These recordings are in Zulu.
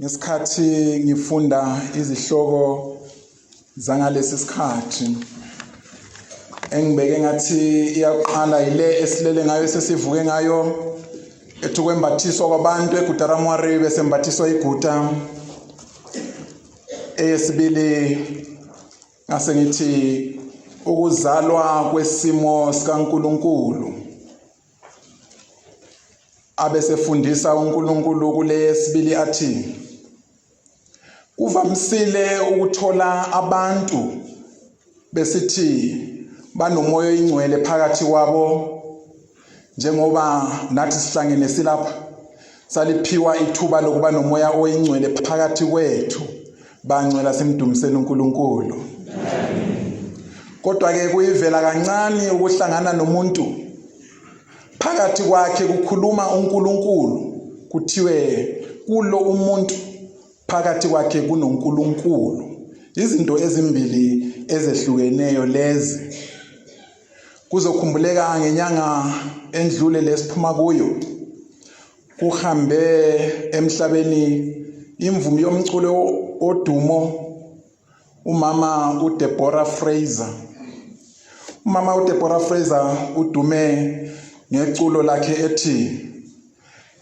Ngesikhathi ngifunda izihloko zangalesi sikhathi engibeke ngathi iyaqala ile esilele ngayo sesivuke ngayo ethi kwembathiswa kwabantu eGuta RaMwari bese mbathiswa iGuta. Eyesibili ngase ngithi ukuzalwa KweSimo SikaNkulunkulu. Abesefundisa uNkulunkulu kule yesibili athi kuvamsile ukuthola abantu besithi banomoya oyingcwele phakathi kwabo, njengoba nathi sihlangene silapha saliphiwa ithuba lokuba nomoya oyingcwele phakathi kwethu, bangcwela simdumiseni uNkulunkulu. Kodwa ke kuyivela kancane ukuhlangana nomuntu phakathi kwakhe kukhuluma uNkulunkulu, kuthiwe kulo umuntu phakathi kwakhe kunoNkulunkulu. Izinto ezimbili ezehlukeneyo lezi. Kuzokhumbuleka ngenyanga endlule lesiphuma kuyo kuhambe emhlabeni imvumi yomculo odumo umama uDeborah Fraser. Umama uDeborah Fraser udume ngeculo lakhe ethi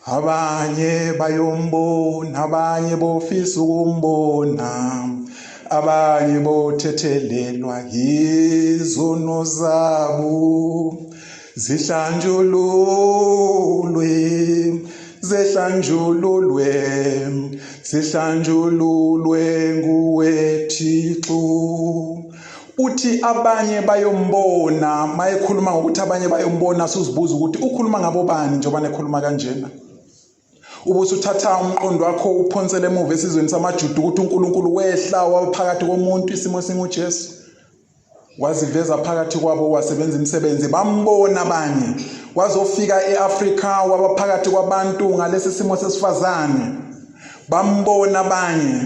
abanye bayombona, abanye bofisa ukumbona, abanye bothethelelwa yizono zabo, zihlanjululwe nguwe Thixo. Uthi abanye bayombona, mayekhuluma ngokuthi abanye bayombona suzibuza ukuthi ukhuluma ngabo bani njengoba nekhuluma kanjena. Ubusuthatha umqondo wakho uphonsele emuva esizweni samaJuda ukuthi uNkulunkulu wehla waphakathi komuntu isimo singuJesu. Waziveza phakathi kwabo, wasebenza imisebenzi, bambona abanye. Wazofika eAfrika wabaphakathi kwabantu ngalesi simo sesifazane, bambona abanye.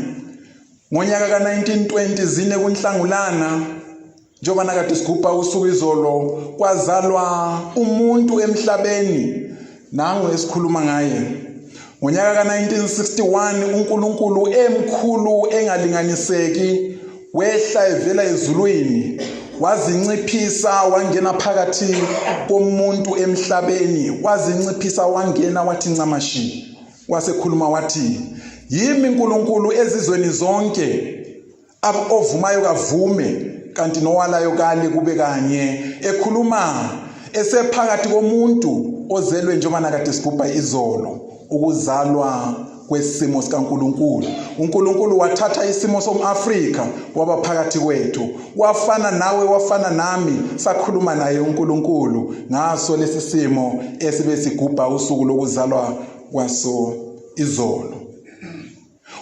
Ngonyaka ka1920 zine kuNhlangulana, njengoba nakade sigubha usuku izolo, kwazalwa umuntu emhlabeni nangu esikhuluma ngaye. Ngonyaka ka1961 uNkulunkulu emkhulu engalinganiseki wehla evela ezulwini, wazinciphisa wangena phakathi komuntu emhlabeni, wazinciphisa wangena wathi ncamashi, wasekhuluma wathi yimi uNkulunkulu ezizweni zonke, ovumayo kavume kanti nowalayo kale kube kanye. Ekhuluma esephakathi komuntu ozelwe njengoba nakade sigubha izolo, ukuzalwa KweSimo SikaNkulunkulu. uNkulunkulu wathatha isimo somAfrika waba phakathi kwethu, wafana nawe wafana nami, sakhuluma naye uNkulunkulu ngaso lesi simo esibe sigubha usuku lokuzalwa kwaso izolo.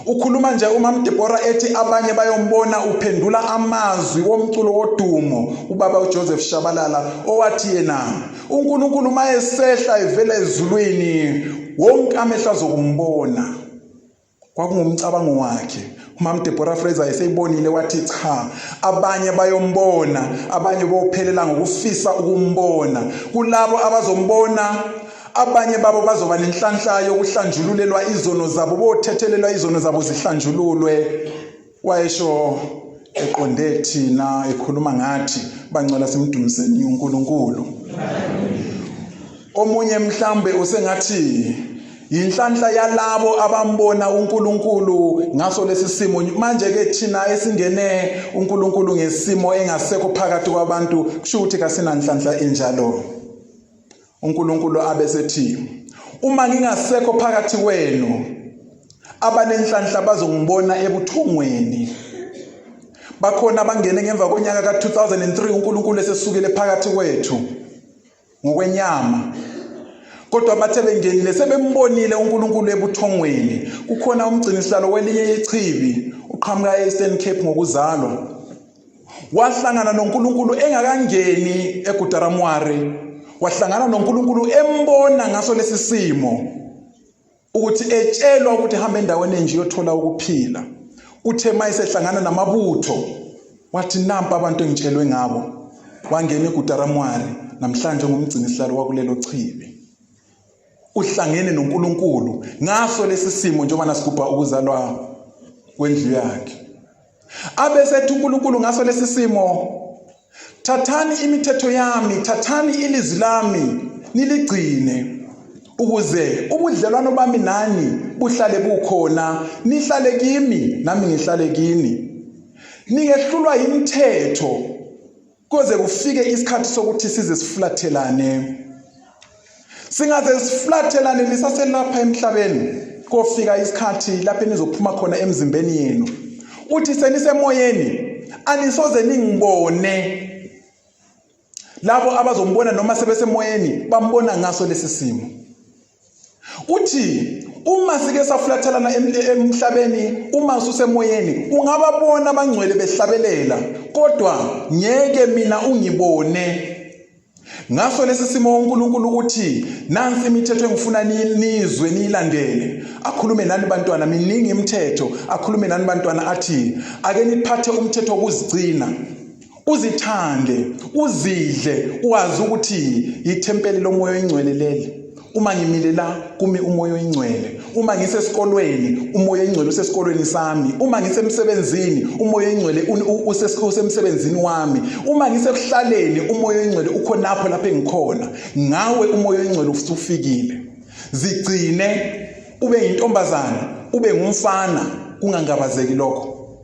Ukhuluma nje umama Deborah ethi abanye bayombona, uphendula amazwi womculo wodumo ubaba uJoseph Shabalala owathi yena uNkulunkulu mayesehla evela ezulwini wonke amehlo azokumbona. Kwakungumcabango wakhe. Umama Deborah Fraser eseyibonile wathi cha, abanye bayombona, abanye bophelela ngokufisa ukumbona. Kulabo abazombona, abanye babo bazoba nenhlanhla yokuhlanjululelwa izono zabo, bothethelelwa izono zabo zihlanjululwe. Wayesho eqonde thina ekhuluma ngathi bangcwela simdumiseni uNkulunkulu. Omunye mhlambe usengathi inhlanhla yalabo abambona uNkulunkulu ngaso lesi simo. Manje ke thina esingene uNkulunkulu ngesimo engasekho phakathi kwabantu, kusho ukuthi kasina nhlanhla enjalo. uNkulunkulu abesethi uma ngingasekho phakathi kwenu, abanenhlanhla bazongibona ebuthongweni. Bakhona bangene ngemva konyaka ka2003 uNkulunkulu esesukile phakathi kwethu ngokwenyama, kodwa bathe bengenile sebembonile uNkulunkulu ebuthongweni. Kukhona umgcinisihlalo welinye ichibi uqhamuka eEastern Cape ngokuzalwa, wahlangana noNkulunkulu engakangeni eGuta RaMwari, wahlangana noNkulunkulu embona ngaso lesi simo ukuthi etshelwa ukuthi hamba endaweni enje yothola ukuphila. Uthe mayisehlangana namabutho wathi nampa abantu engitshelwe ngabo, wangena eGuta RaMwari namhlanje ngumgcinisihlalo wakulelo chibi. uhlangene noNkulunkulu ngaso lesi simo njengoba nasigubha ukuzalwa kwendlu yakhe. Abesethi uNkulunkulu ngaso lesi simo, thathani imithetho yami, thathani ilizwi lami niligcine, ukuze ubudlelwano bami nani buhlale bukhona, nihlale kimi nami ngihlale kini. Ningehlulwa yimithetho kuze kufike isikhathi sokuthi size siflathelane. Singaze siflathelane lisaselapha emhlabeni, kofika isikhathi lapho nizophuma khona emzimbeni yenu. Uthi senisemoyeni anisoze ningibone. Labo abazombona noma sebesemoyeni bambona ngaso lesi simo. Uthi uma sike saflathelana emhlabeni, uma ususemoyeni ungababona abangcwele behlabelela, kodwa ngeke mina ungibone. Ngaso lesi simo uNkulunkulu uthi nansi imithetho engifuna nizwe niyilandele. Akhulume nani bantwana, miningi imithetho. Akhulume nani bantwana athi ake niphathe umthetho wokuzigcina, uzithande, uzidle, uwazi ukuthi ithempeli lomoya oyingcwele leli. Uma ngimile la kumi umoya oyingcwele. Uma ngisesikolweni umoya oyingcwele usesikolweni sami. Uma ngisemsebenzini umoya oyingcwele usemsebenzini wami. Uma ngisekuhlaleni umoya oyingcwele ukhonapho lapho engikhona. Ngawe umoya oyingcwele usufikile. Zigcine, ube yintombazana, ube ngumfana, kungangabazeki lokho.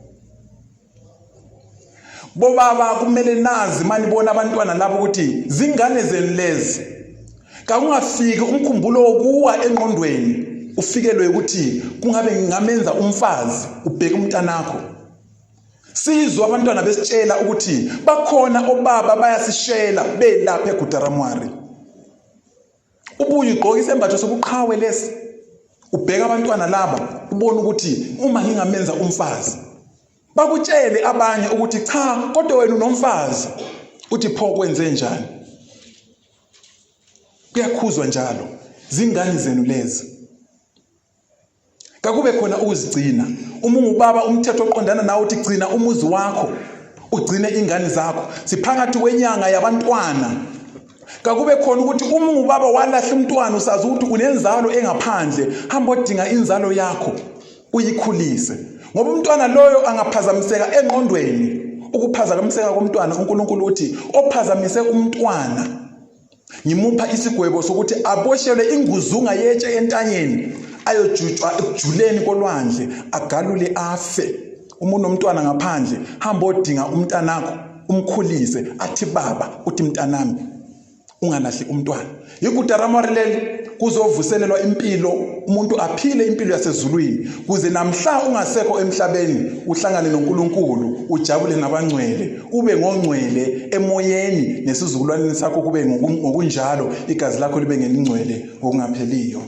Bobaba kumele nazi manibona abantwana labo ukuthi zingane zenu lezi. Kungafiki umkhumbulo wokuwa engqondweni ufikelwe ukuthi kungabe ngingamenza umfazi ubheke umntanakho. Sizwe abantwana besitshela ukuthi bakhona obaba bayasishela belapha eGuta RaMwari. Ubuye ugqoka isembatho sobuqhawe lesi, ubheka abantwana laba ubone ukuthi uma ngingamenza umfazi. Bakutshele abanye ukuthi cha, kodwa wena unomfazi. Uthi pho kwenze njani? Kuyakhuzwa njalo. Zingane zenu lezi. Kakube khona ukuzigcina. Uma ungubaba umthetho oqondana nawe uthi gcina umuzi wakho, ugcine ingane zakho. Siphakathi kwenyanga yabantwana. Kakube khona ukuthi uma ungubaba walahla umntwana usazi ukuthi unenzalo engaphandle, hamba odinga inzalo yakho uyikhulise. Ngoba umntwana loyo angaphazamiseka engqondweni. Ukuphazamiseka komntwana uNkulunkulu uthi ophazamise umntwana ngimupha isigwebo sokuthi aboshelwe inguzunga yetshe entanyeni, ayojutshwa ekujuleni kolwandle, agalule afe. Uma unomntwana ngaphandle, hamba odinga umntanakho umkhulise, athi baba, uthi mntanami ungalahli umntwana. IGuta RaMwari leli kuzovuselelwa impilo, umuntu aphile impilo yasezulwini, kuze namhla ungasekho emhlabeni uhlangane noNkulunkulu, ujabule nabangcwele, ube ngongcwele emoyeni, nesizukulwaneni sakho kube ngokunjalo, igazi lakho libe ngelingcwele ngokungapheliyo.